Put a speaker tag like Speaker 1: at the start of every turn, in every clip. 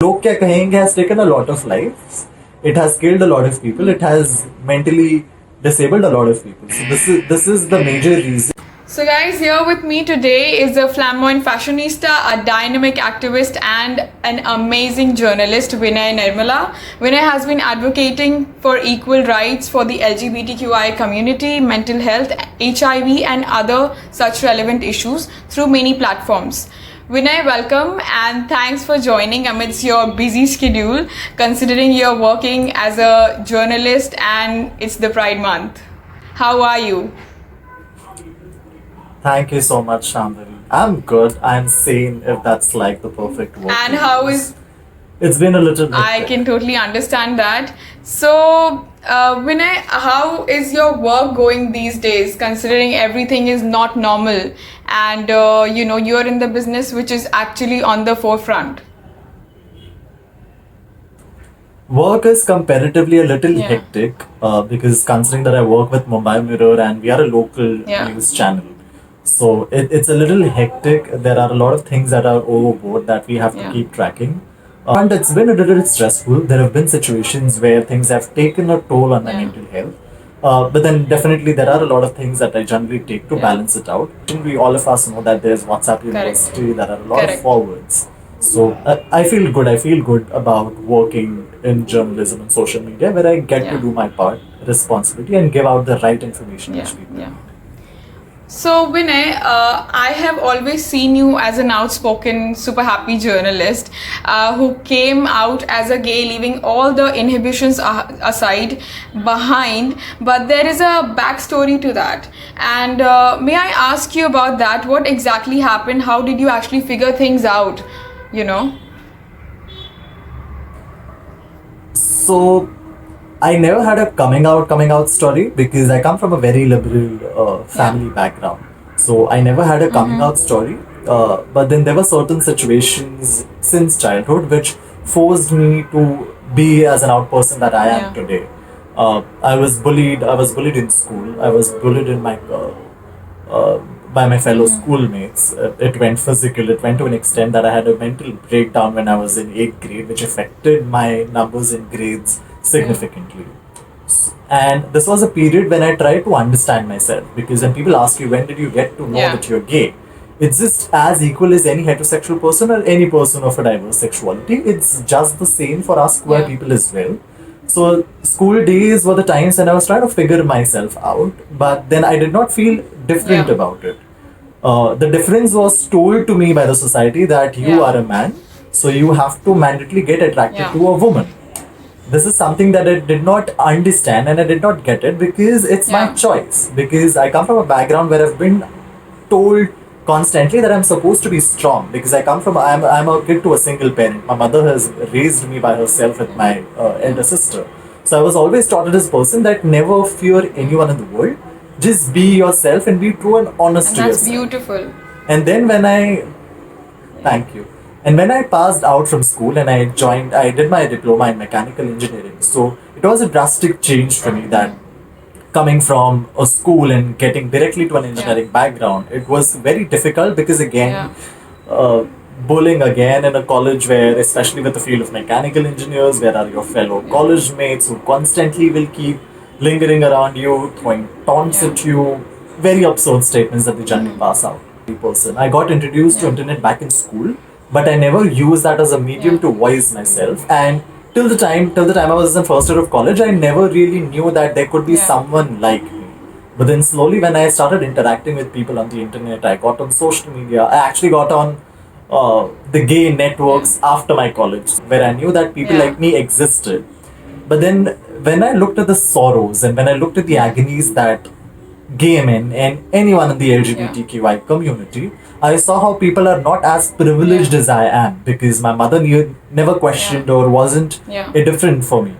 Speaker 1: log kya kahenge has taken a lot of lives. It has killed a lot of people. It has mentally disabled a lot of people. So this is the major reason.
Speaker 2: So guys, here with me today is a flamboyant fashionista, a dynamic activist and an amazing journalist, Vinay Nirmala. Vinay has been advocating for equal rights for the LGBTQI community, mental health, HIV and other such relevant issues through many platforms. Vinay, welcome and thanks for joining amidst your busy schedule, considering you're working as a journalist and it's the Pride Month. How are you?
Speaker 1: Thank you so much, Shambhavi. I'm good. I'm sane, if that's like the perfect word.
Speaker 2: And how is...
Speaker 1: It's been a little bit.
Speaker 2: I can totally understand that. So, Vinay, how is your work going these days, considering everything is not normal and, you're in the business which is actually on the forefront?
Speaker 1: Work is comparatively a little hectic because considering that I work with Mumbai Mirror and we are a local news channel. So it's a little hectic. There are a lot of things that are overboard that we have to keep tracking. And it's been a little stressful. There have been situations where things have taken a toll on my mental health. But then definitely there are a lot of things that I generally take to balance it out. We all of us know that there's WhatsApp University, there are a lot of forwards. So I feel good. I feel good about working in journalism and social media where I get to do my part, responsibility and give out the right information to people.
Speaker 2: So Vinay, I have always seen you as an outspoken, super happy journalist who came out as a gay, leaving all the inhibitions aside behind. But there is a backstory to that. And may I ask you about that? What exactly happened? How did you actually figure things out?
Speaker 1: So I never had a coming out story because I come from a very liberal family background. So I never had a coming out story. But then there were certain situations since childhood which forced me to be as an out person that I am today. I was bullied in school. I was bullied in my by my fellow schoolmates. It went physical. It went to an extent that I had a mental breakdown when I was in 8th grade, which affected my numbers in grades significantly. And this was a period when I tried to understand myself, because when people ask you when did you get to know that you're gay, it's just as equal as any heterosexual person or any person of a diverse sexuality. It's just the same for us queer people as well. So school days were the times when I was trying to figure myself out, but then I did not feel different about it. The difference was told to me by the society that you are a man, so you have to mandatorily get attracted to a woman. This is something that I did not understand and I did not get it because it's my choice. Because I come from a background where I've been told constantly that I'm supposed to be strong, because I'm a kid to a single parent. My mother has raised me by herself with my elder sister. So I was always taught as a person that never fear anyone in the world. Just be yourself and be true and honest to yourself.
Speaker 2: That's beautiful.
Speaker 1: And then thank you. And when I passed out from school and I did my diploma in mechanical engineering. So it was a drastic change for me that coming from a school and getting directly to an engineering background, it was very difficult because again, bullying again in a college where, especially with the field of mechanical engineers, where are your fellow college mates who constantly will keep lingering around you, throwing taunts at you, very absurd statements that they generally pass out. I got introduced to internet back in school, but I never used that as a medium to voice myself. And till the time I was in first year of college, I never really knew that there could be someone like me. But then slowly when I started interacting with people on the internet, I got on social media. I actually got on the gay networks after my college, where I knew that people like me existed. But then when I looked at the sorrows and when I looked at the agonies that gay men and anyone in the LGBTQI community, I saw how people are not as privileged as I am, because my mother never questioned or wasn't indifferent for me.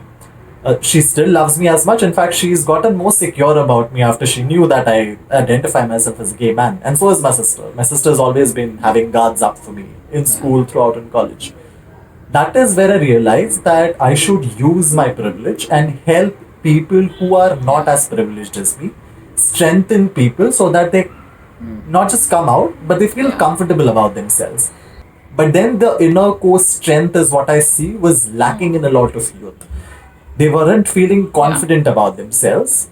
Speaker 1: She still loves me as much. In fact, she's gotten more secure about me after she knew that I identify myself as a gay man. And so is my sister. My sister has always been having guards up for me in school, throughout in college. That is where I realized that I should use my privilege and help people who are not as privileged as me, strengthen people so that they not just come out, but they feel comfortable about themselves. But then the inner core strength is what I see was lacking in a lot of youth. They weren't feeling confident about themselves.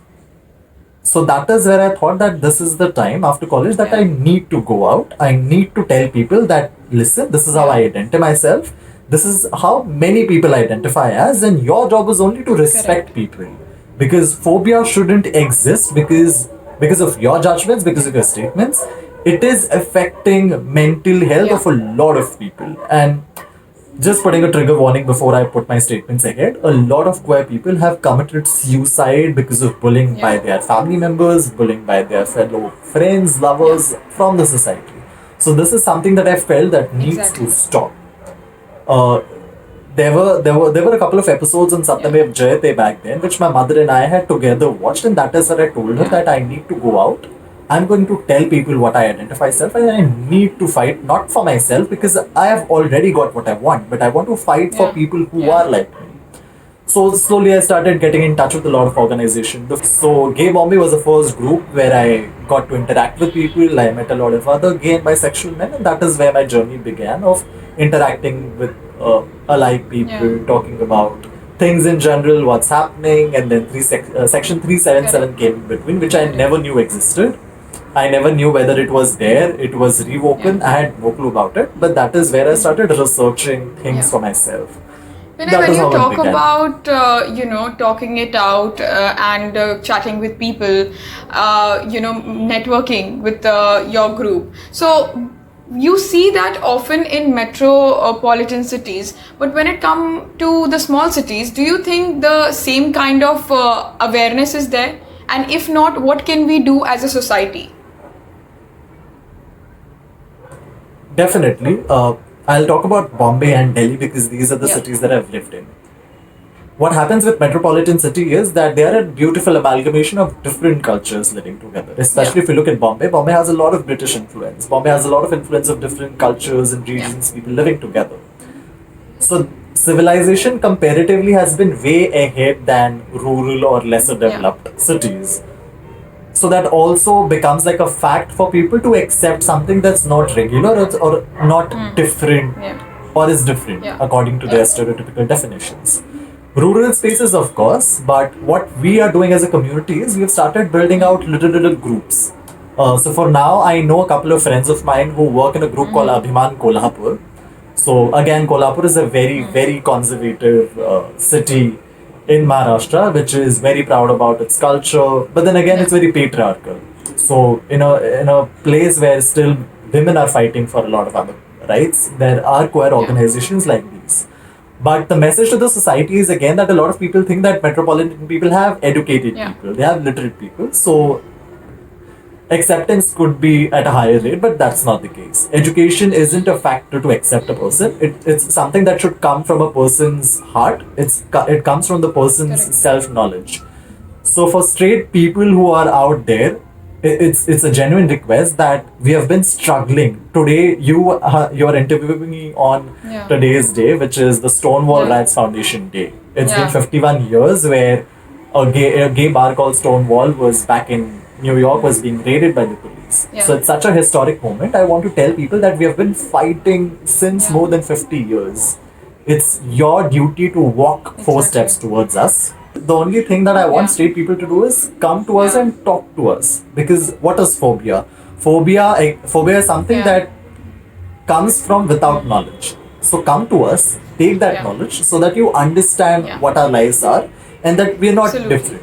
Speaker 1: So that is where I thought that this is the time after college that
Speaker 2: Yeah.
Speaker 1: I need to go out. I need to tell people that, listen, this is how I identify myself. This is how many people identify as, and your job is only to respect people. Because phobia shouldn't exist because of your judgments, because of your statements. It is affecting mental health
Speaker 2: Yeah.
Speaker 1: of a lot of people. And just putting a trigger warning before I put my statements ahead, a lot of queer people have committed suicide because of bullying by
Speaker 2: Yeah.
Speaker 1: their family members, bullying by their fellow friends, lovers from the society. So this is something that I felt that needs
Speaker 2: Exactly.
Speaker 1: to stop. Uh, there were a couple of episodes on Saptami of Jayate back then, which my mother and I had together watched, and that is where I told her
Speaker 2: Yeah.
Speaker 1: that I need to go out. I'm going to tell people what I identify self, and I need to fight not for myself because I have already got what I want, but I want to fight for
Speaker 2: Yeah.
Speaker 1: people who
Speaker 2: Yeah.
Speaker 1: are like me. So slowly I started getting in touch with a lot of organizations. So Gay Bombay was the first group where I got to interact with people. I met a lot of other gay and bisexual men, and that is where my journey began of interacting with alike people,
Speaker 2: Yeah.
Speaker 1: talking about things in general, what's happening, and then Section 377 came in between, which I never knew existed. I never knew whether it was there. It was rewoken.
Speaker 2: Yeah.
Speaker 1: I had no clue about it, but that is where I started researching things
Speaker 2: Yeah.
Speaker 1: for myself.
Speaker 2: When
Speaker 1: That is
Speaker 2: you
Speaker 1: how it
Speaker 2: talk
Speaker 1: began.
Speaker 2: about, talking it out and chatting with people, networking with your group. So you see that often in metropolitan cities, but when it comes to the small cities, do you think the same kind of awareness is there? And if not, what can we do as a society?
Speaker 1: Definitely. I'll talk about Bombay and Delhi because these are the
Speaker 2: Yeah.
Speaker 1: cities that I've lived in. What happens with metropolitan city is that they are a beautiful amalgamation of different cultures living together. Especially if you look at Bombay, Bombay has a lot of British influence. Bombay has a lot of influence of different cultures and regions, people living together. So civilization comparatively has been way ahead than rural or lesser developed cities. So that also becomes like a fact for people to accept something that's not regular or not different
Speaker 2: Yeah.
Speaker 1: or is different
Speaker 2: Yeah.
Speaker 1: according to their stereotypical definitions. Rural spaces, of course, but what we are doing as a community is we've started building out little groups. So for now, I know a couple of friends of mine who work in a group called Abhiman Kolhapur. So again, Kolhapur is a very conservative city in Maharashtra, which is very proud about its culture. But then again, it's very patriarchal. So in a place where still women are fighting for a lot of other rights, there are queer organizations like these. But the message to the society is again that a lot of people think that metropolitan people have educated
Speaker 2: Yeah.
Speaker 1: people, they have literate people. So acceptance could be at a higher rate, but that's not the case. Education isn't a factor to accept a person. It's something that should come from a person's heart. It comes from the person's
Speaker 2: Correct.
Speaker 1: self-knowledge. So for straight people who are out there, it's a genuine request that we have been struggling. Today, you're interviewing me on
Speaker 2: Yeah.
Speaker 1: today's day, which is the Stonewall
Speaker 2: Yeah.
Speaker 1: Rights Foundation Day. It's
Speaker 2: Yeah.
Speaker 1: been 51 years where a gay bar called Stonewall was back in New York was being raided by the police.
Speaker 2: Yeah.
Speaker 1: So it's such a historic moment. I want to tell people that we have been fighting since
Speaker 2: Yeah.
Speaker 1: more than 50 years. It's your duty to walk four
Speaker 2: Exactly.
Speaker 1: steps towards us. The only thing that I want
Speaker 2: Yeah.
Speaker 1: straight people to do is come to us
Speaker 2: Yeah.
Speaker 1: and talk to us. Because what is phobia? Phobia is something
Speaker 2: Yeah.
Speaker 1: that comes from without knowledge. So come to us, take that
Speaker 2: Yeah.
Speaker 1: knowledge so that you understand
Speaker 2: Yeah.
Speaker 1: what our lives are and that we are not
Speaker 2: Absolutely.
Speaker 1: different.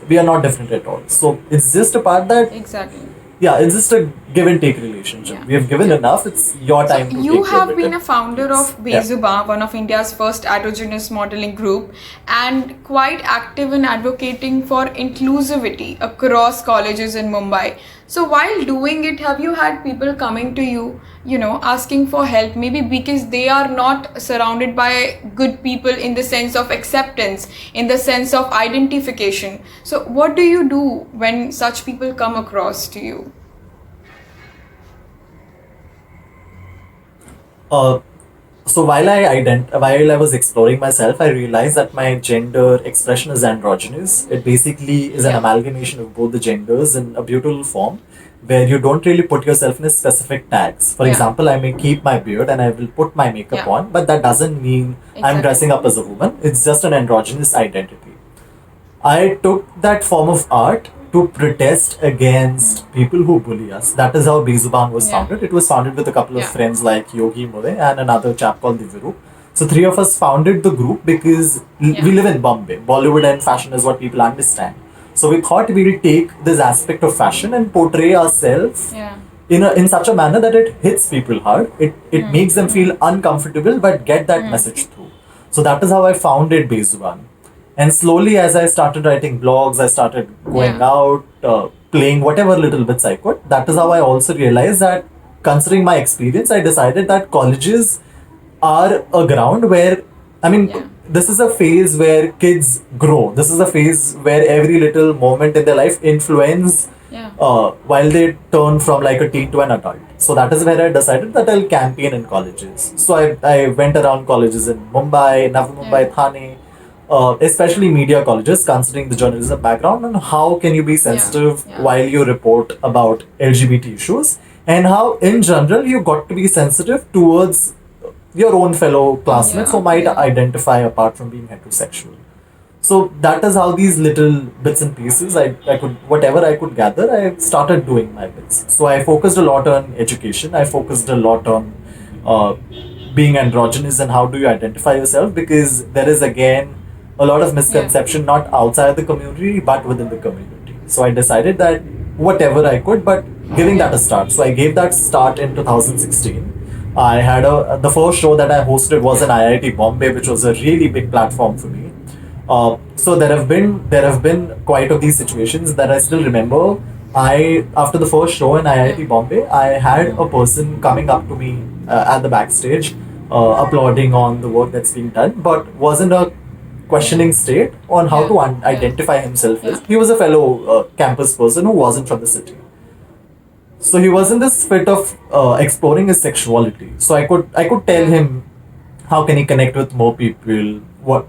Speaker 1: We are not different at all. So it's just a part that,
Speaker 2: Exactly.
Speaker 1: yeah, it's just a give and take relationship.
Speaker 2: Yeah.
Speaker 1: We have given enough. It's your time to
Speaker 2: You
Speaker 1: take
Speaker 2: have
Speaker 1: your
Speaker 2: been
Speaker 1: bit.
Speaker 2: a founder of
Speaker 1: Yeah.
Speaker 2: Bezuba, one of India's first androgynous modeling group, and quite active in advocating for inclusivity across colleges in Mumbai. So while doing it, have you had people coming to you, asking for help? Maybe because they are not surrounded by good people in the sense of acceptance, in the sense of identification. So what do you do when such people come across to you?
Speaker 1: Uh, so while I was exploring myself, I realized that my gender expression is androgynous. It basically is an
Speaker 2: Yeah.
Speaker 1: amalgamation of both the genders in a beautiful form. where you don't really put yourself in a specific tags. For
Speaker 2: Yeah.
Speaker 1: example, I may keep my beard and I will put my makeup
Speaker 2: Yeah.
Speaker 1: on, but that doesn't mean I'm
Speaker 2: Exactly.
Speaker 1: dressing up as a woman. It's just an androgynous identity. I took that form of art to protest against people who bully us. That is how Bezuban was
Speaker 2: Yeah.
Speaker 1: founded. It was founded with a couple of
Speaker 2: Yeah.
Speaker 1: friends like Yogi Mure and another chap called Diviru. So three of us founded the group because
Speaker 2: Yeah.
Speaker 1: we live in Bombay. Bollywood and fashion is what people understand. So we thought we'll take this aspect of fashion and portray ourselves
Speaker 2: Yeah.
Speaker 1: in such a manner that it hits people hard. It makes them feel uncomfortable but get that message through. So that is how I founded Bezuban. And slowly, as I started writing blogs, I started going
Speaker 2: Yeah.
Speaker 1: out, playing whatever little bits I could. That is how I also realized that, considering my experience, I decided that colleges are a ground where, I mean,
Speaker 2: Yeah.
Speaker 1: this is a phase where kids grow. This is a phase where every little moment in their life influence
Speaker 2: Yeah.
Speaker 1: while they turn from like a teen to an adult. So that is where I decided that I'll campaign in colleges. So I went around colleges in Mumbai, Navi Mumbai,
Speaker 2: Yeah.
Speaker 1: Thane, especially media colleges, considering the journalism background, and how can you be sensitive
Speaker 2: Yeah.
Speaker 1: while you report about LGBT issues, and how in general you got to be sensitive towards your own fellow classmates
Speaker 2: Yeah.
Speaker 1: who might
Speaker 2: Yeah.
Speaker 1: identify apart from being heterosexual. So that is how these little bits and pieces I could, whatever I could gather, I started doing my bits. So I focused a lot on education. I focused a lot on being androgynous and how do you identify yourself, because there is again a lot of misconception not outside the community but within the community. So I decided that whatever I could, but giving that a start. So I gave that start in 2016. I had the first show that I hosted was in IIT Bombay, which was a really big platform for me. So there have been quite of these situations that I still remember. After the first show in IIT Bombay, I had a person coming up to me at the backstage, applauding on the work that's being done, but was in a questioning state on how to identify himself as.
Speaker 2: Yeah.
Speaker 1: He was a fellow campus person who wasn't from the city. So he was in this fit of exploring his sexuality. So I could tell him how can he connect with more people, what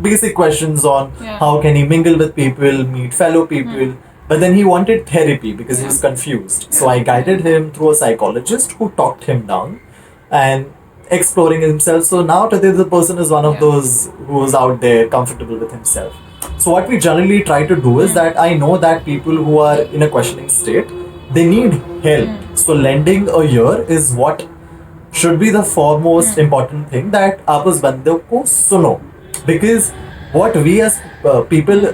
Speaker 1: basic questions on
Speaker 2: Yeah.
Speaker 1: how can he mingle with people, meet fellow people. But then he wanted therapy because he was confused. So I guided him through a psychologist who talked him down and exploring himself. So now today the person is one of
Speaker 2: Yeah.
Speaker 1: those who's out there comfortable with himself. So what we generally try to do is that I know that people who are in a questioning state, they need help. So lending a ear is what should be the foremost important thing, that आप उस बंदे को सुनो, because what we as people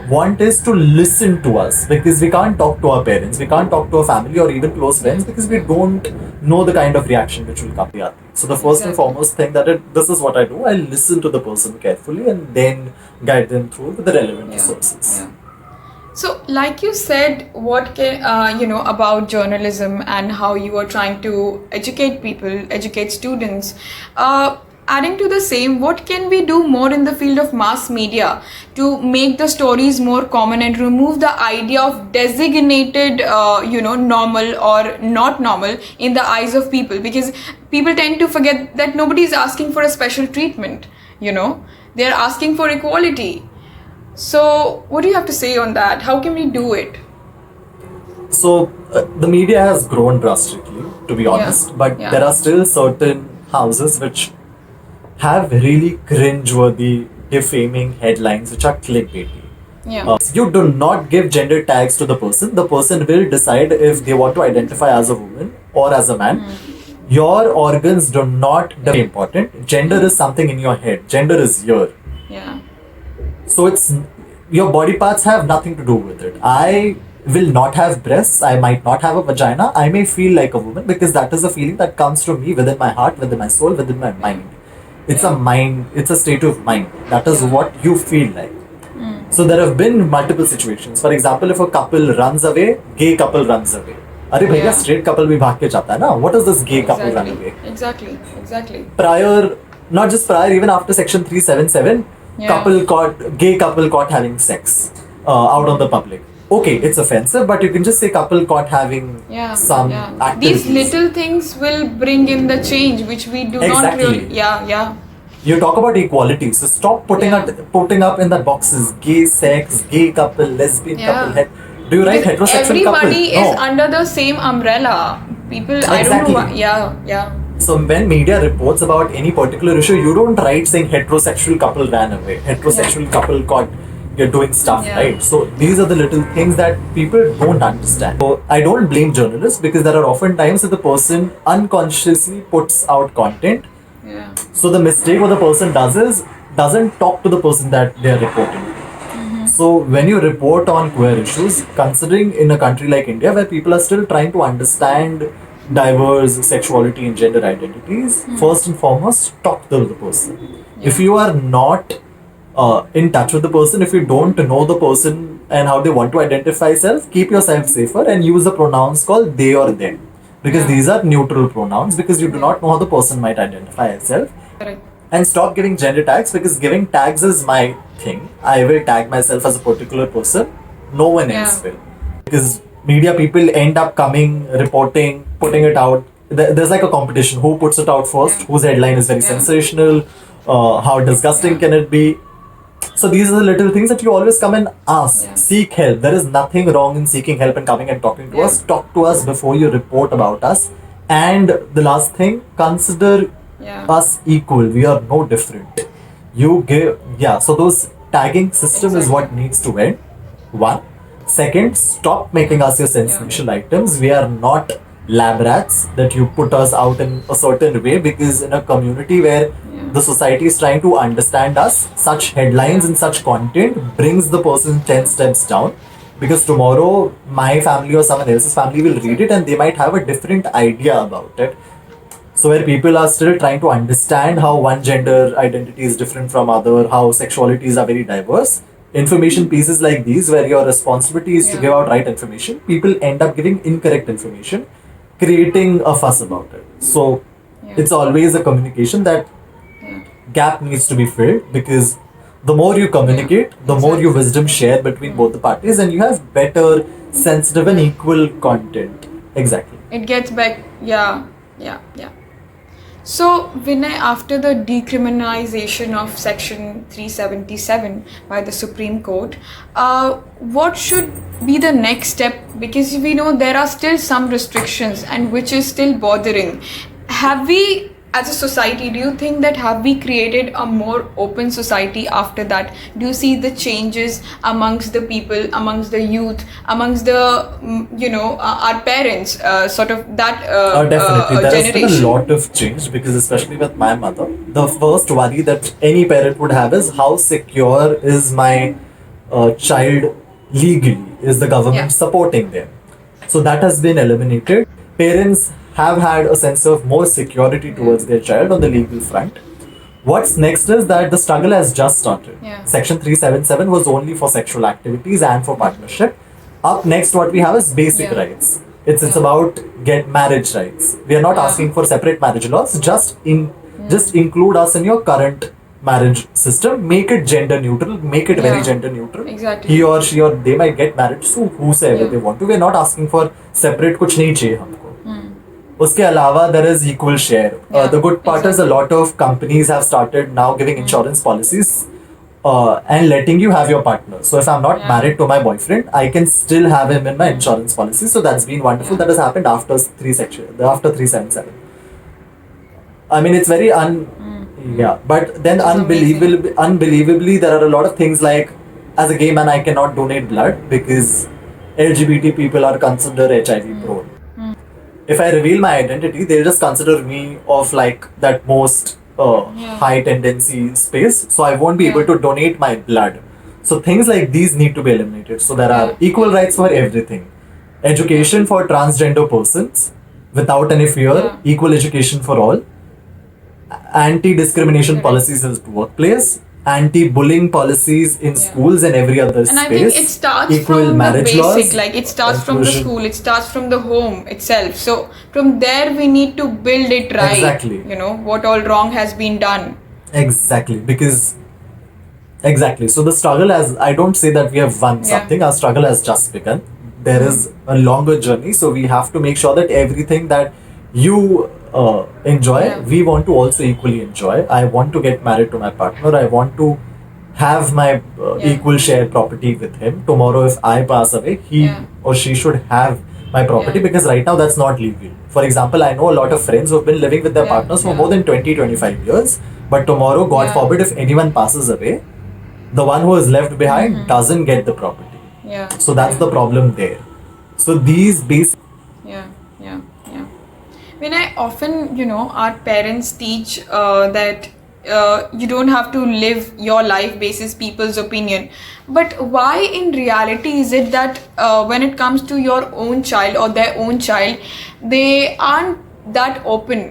Speaker 1: want is to listen to us, because we can't talk to our parents, we can't talk to our family or even close friends, because we don't know the kind of reaction which will come. So the first and
Speaker 2: Exactly.
Speaker 1: foremost thing this is what I do. I listen to the person carefully and then guide them through with the relevant resources.
Speaker 2: Yeah. So, like you said, what can about journalism and how you are trying to educate people, educate students. Adding to the same, what can we do more in the field of mass media to make the stories more common and remove the idea of designated, normal or not normal in the eyes of people? Because people tend to forget that nobody is asking for a special treatment. They're asking for equality. So, what do you have to say on that? How can we do it?
Speaker 1: So the media has grown drastically, to be honest, but
Speaker 2: Yeah.
Speaker 1: there are still certain houses which have really cringe-worthy, defaming headlines which are clickbaity.
Speaker 2: Yeah.
Speaker 1: You do not give gender tags to the person. The person will decide if they want to identify as a woman or as a man. Your organs do not be important. Gender is something in your head. Gender is here.
Speaker 2: Yeah.
Speaker 1: So it's your body parts have nothing to do with it. I will not have breasts. I might not have a vagina. I may feel like a woman because that is a feeling that comes to me within my heart, within my soul, within my mind. It's a mind. It's a state of mind. That is what you feel like. So there have been multiple situations. For example, if a couple runs away, gay couple runs away. अरे भैया
Speaker 2: Yeah.
Speaker 1: straight couple भी भाग के जाता है ना. What is this gay couple run away?
Speaker 2: Exactly.
Speaker 1: Prior, not just prior, even after section 377,
Speaker 2: Yeah.
Speaker 1: gay couple caught having sex out on the public. Okay, it's offensive, but you can just say couple caught having
Speaker 2: Yeah.
Speaker 1: some
Speaker 2: yeah.
Speaker 1: activities.
Speaker 2: These little things will bring in the change which we do not
Speaker 1: Exactly.
Speaker 2: really. Yeah.
Speaker 1: You talk about equality, so stop putting
Speaker 2: Yeah.
Speaker 1: putting up in the boxes gay sex, gay couple, lesbian
Speaker 2: Yeah.
Speaker 1: couple. Do you write
Speaker 2: Because
Speaker 1: heterosexual couple?
Speaker 2: everybody is
Speaker 1: No.
Speaker 2: under the same umbrella. People, I don't
Speaker 1: Exactly.
Speaker 2: know. Yeah.
Speaker 1: So when media reports about any particular issue, you don't write saying heterosexual couple ran away, heterosexual couple caught you're doing stuff,
Speaker 2: Yeah.
Speaker 1: right? So these are the little things that people don't understand. So I don't blame journalists because there are often times that the person unconsciously puts out content.
Speaker 2: Yeah.
Speaker 1: So the mistake what the person does is doesn't talk to the person that they are reporting. So when you report on queer issues, considering in a country like India where people are still trying to understand diverse sexuality and gender identities, first and foremost, talk to the person. If you are not in touch with the person, if you don't know the person and how they want to identify self, keep yourself safer and use the pronouns called they or them. Because
Speaker 2: Yeah.
Speaker 1: these are neutral pronouns because you do not know how the person might identify itself.
Speaker 2: Correct.
Speaker 1: And stop giving gender tags because giving tags is my thing. I will tag myself as a particular person. No one else
Speaker 2: Yeah.
Speaker 1: will. Because media people end up coming, reporting, putting it out. There's like a competition. Who puts it out first?
Speaker 2: Yeah.
Speaker 1: Whose headline is very
Speaker 2: Yeah.
Speaker 1: sensational? How disgusting
Speaker 2: Yeah.
Speaker 1: can it be? So these are the little things that you always come and ask.
Speaker 2: Yeah.
Speaker 1: Seek help. There is nothing wrong in seeking help and coming and talking to
Speaker 2: Yeah.
Speaker 1: us. Talk to us before you report about us. And the last thing, consider
Speaker 2: Yeah.
Speaker 1: us equal. We are no different. You give, yeah. So those tagging system is what needs to end. One. Second, stop making us your sensational items. We are not lab rats that you put us out in a certain way because in a community where the society is trying to understand us, such headlines and such content brings the person 10 steps down. Because tomorrow my family or someone else's family will read it and they might have a different idea about it. So where people are still trying to understand how one gender identity is different from other, how sexualities are very diverse. Information pieces like these, where your responsibility is to
Speaker 2: Yeah.
Speaker 1: give out right information, people end up giving incorrect information, creating a fuss about it. So
Speaker 2: Yeah.
Speaker 1: it's always a communication that
Speaker 2: Yeah.
Speaker 1: gap needs to be filled because the more you communicate, the more you wisdom share between both the parties, and you have better, sensitive, and equal content. Exactly.
Speaker 2: It gets back. Yeah. So, Vinay, after the decriminalization of Section 377 by the Supreme Court, what should be the next step? Because we know there are still some restrictions and which is still bothering. Have we, as a society, do you think that have we created a more open society after that? Do you see the changes amongst the people, amongst the youth, amongst the, our parents, sort of that
Speaker 1: Definitely, there has been a
Speaker 2: generation?
Speaker 1: lot of change because, especially with my mother, the first worry that any parent would have is how secure is my child legally? Is the government
Speaker 2: Yeah.
Speaker 1: supporting them? So that has been eliminated. Parents have had a sense of more security towards their child on the legal front. What's next is that the struggle has just started.
Speaker 2: Yeah.
Speaker 1: Section 377 was only for sexual activities and for partnership. Up next, what we have is basic
Speaker 2: Yeah.
Speaker 1: rights. It's about get marriage rights. We are not
Speaker 2: Yeah.
Speaker 1: asking for separate marriage laws. Just include us in your current marriage system. Make it gender neutral. Make it very
Speaker 2: Yeah.
Speaker 1: gender neutral.
Speaker 2: Exactly.
Speaker 1: He or she or they might get married to whosoever
Speaker 2: Yeah.
Speaker 1: they want to. We are not asking for separate. कुछ नहीं चाहिए हमको. उसके अलावा there is equal share.
Speaker 2: Yeah,
Speaker 1: The good part is a
Speaker 2: exactly.
Speaker 1: lot of companies have started now giving insurance policies and letting you have your partner. So if I'm not
Speaker 2: Yeah.
Speaker 1: married to my boyfriend, I can still have him in my insurance policy. So that's been wonderful.
Speaker 2: Yeah.
Speaker 1: That has happened after after 377. I mean, it's very yeah, but then
Speaker 2: It's
Speaker 1: unbelievably, there are a lot of things like, as a gay man, I cannot donate blood because LGBT people are considered HIV prone. If I reveal my identity, they'll just consider me of like that most
Speaker 2: Yeah.
Speaker 1: high tendency space. So I won't be
Speaker 2: Yeah.
Speaker 1: able to donate my blood. So things like these need to be eliminated. So there are
Speaker 2: Yeah.
Speaker 1: equal rights for everything. Education for transgender persons without any fear.
Speaker 2: Yeah.
Speaker 1: Equal education for all. Anti-discrimination
Speaker 2: Correct.
Speaker 1: policies in the workplace. Anti-bullying policies in
Speaker 2: Yeah.
Speaker 1: schools and every other
Speaker 2: And I
Speaker 1: space.
Speaker 2: think it starts
Speaker 1: Equal
Speaker 2: from the
Speaker 1: marriage
Speaker 2: basic,
Speaker 1: laws.
Speaker 2: like it starts from the
Speaker 1: inclusion.
Speaker 2: school, it starts from the home itself. So from there we need to build it right.
Speaker 1: Exactly.
Speaker 2: What all wrong has been done.
Speaker 1: Exactly, because exactly. So the struggle has, I don't say that we have won
Speaker 2: Yeah.
Speaker 1: something, our struggle has just begun. There is a longer journey, so we have to make sure that everything that you enjoy,
Speaker 2: Yeah.
Speaker 1: we want to also equally enjoy. I want to get married to my partner, I want to have my
Speaker 2: Yeah.
Speaker 1: equal share property with him. Tomorrow, if I pass away, he
Speaker 2: Yeah.
Speaker 1: or she should have my property,
Speaker 2: Yeah.
Speaker 1: because right now that's not legal. For example, I know a lot of friends who've been living with their
Speaker 2: Yeah,
Speaker 1: partners for
Speaker 2: yeah.
Speaker 1: more than 20-25 years, but tomorrow, God
Speaker 2: Yeah.
Speaker 1: forbid, if anyone passes away, the one who is left behind doesn't get the property.
Speaker 2: Yeah.
Speaker 1: So that's the problem there. So these basic
Speaker 2: Yeah, yeah, yeah. When I often, our parents teach that you don't have to live your life basis people's opinion. But why in reality is it that when it comes to your own child or their own child, they aren't that open,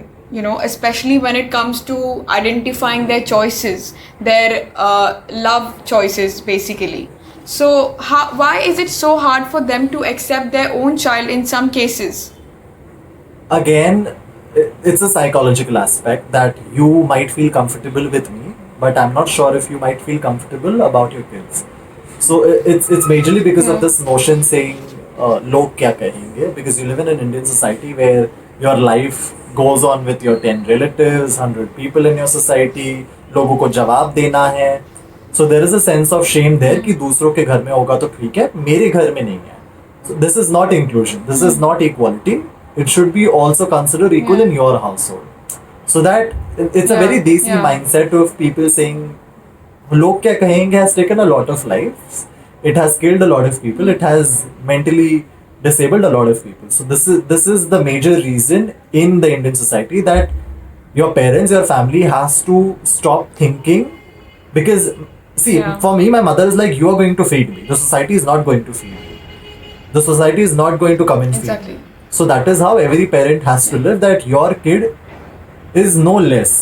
Speaker 2: especially when it comes to identifying their choices, their love choices, basically. So, why is it so hard for them to accept their own child in some cases?
Speaker 1: again, it's a psychological aspect that you might feel comfortable with me, but I'm not sure if you might feel comfortable about your kids. So it's majorly because of
Speaker 2: Yeah.
Speaker 1: this notion saying log kya kahenge, because you live in an Indian society where your life goes on with your 10 relatives, 100 people in your society, लोगों को जवाब देना है. So there is a sense of shame there कि दूसरों के घर में होगा तो ठीक है, मेरे घर में नहीं है. So this is not inclusion. This is not equality. It should be also considered equal in your household. So that it's a very desi
Speaker 2: Yeah.
Speaker 1: mindset of people saying, "Log kya kahenge" has taken a lot of lives. It has killed a lot of people. It has mentally disabled a lot of people. So this is the major reason in the Indian society that your parents, your family has to stop thinking, because see,
Speaker 2: Yeah.
Speaker 1: for me, my mother is like, "You are going to feed me. The society is not going to feed me. The society is not going to come and feed
Speaker 2: Exactly.
Speaker 1: me." So that is how every parent has to live, that your kid is no less.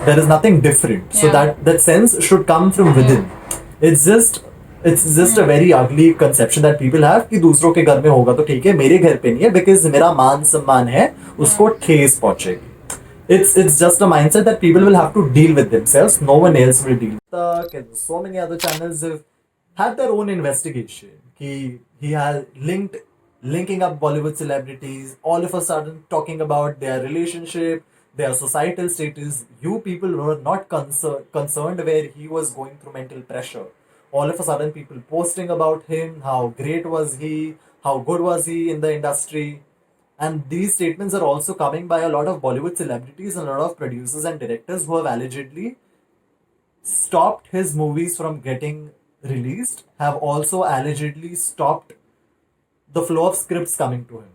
Speaker 1: There is nothing different. So
Speaker 2: Yeah.
Speaker 1: that sense should come from within. It's just a very ugly conception that people have कि दूसरों के घर में होगा तो ठीक है, मेरे घर पे नहीं है, because मेरा मान सम्मान है, उसको ठेस पहुंचेगी. It's just a mindset that people will have to deal with themselves. No one else will deal. And so many other channels have had their own investigation. He has linking up Bollywood celebrities, all of a sudden talking about their relationship, their societal status. You people were not concerned where he was going through mental pressure. All of a sudden, people posting about him, how great was he, how good was he in the industry. And these statements are also coming by a lot of Bollywood celebrities and a lot of producers and directors who have allegedly stopped his movies from getting released, have also allegedly stopped the flow of scripts coming to him.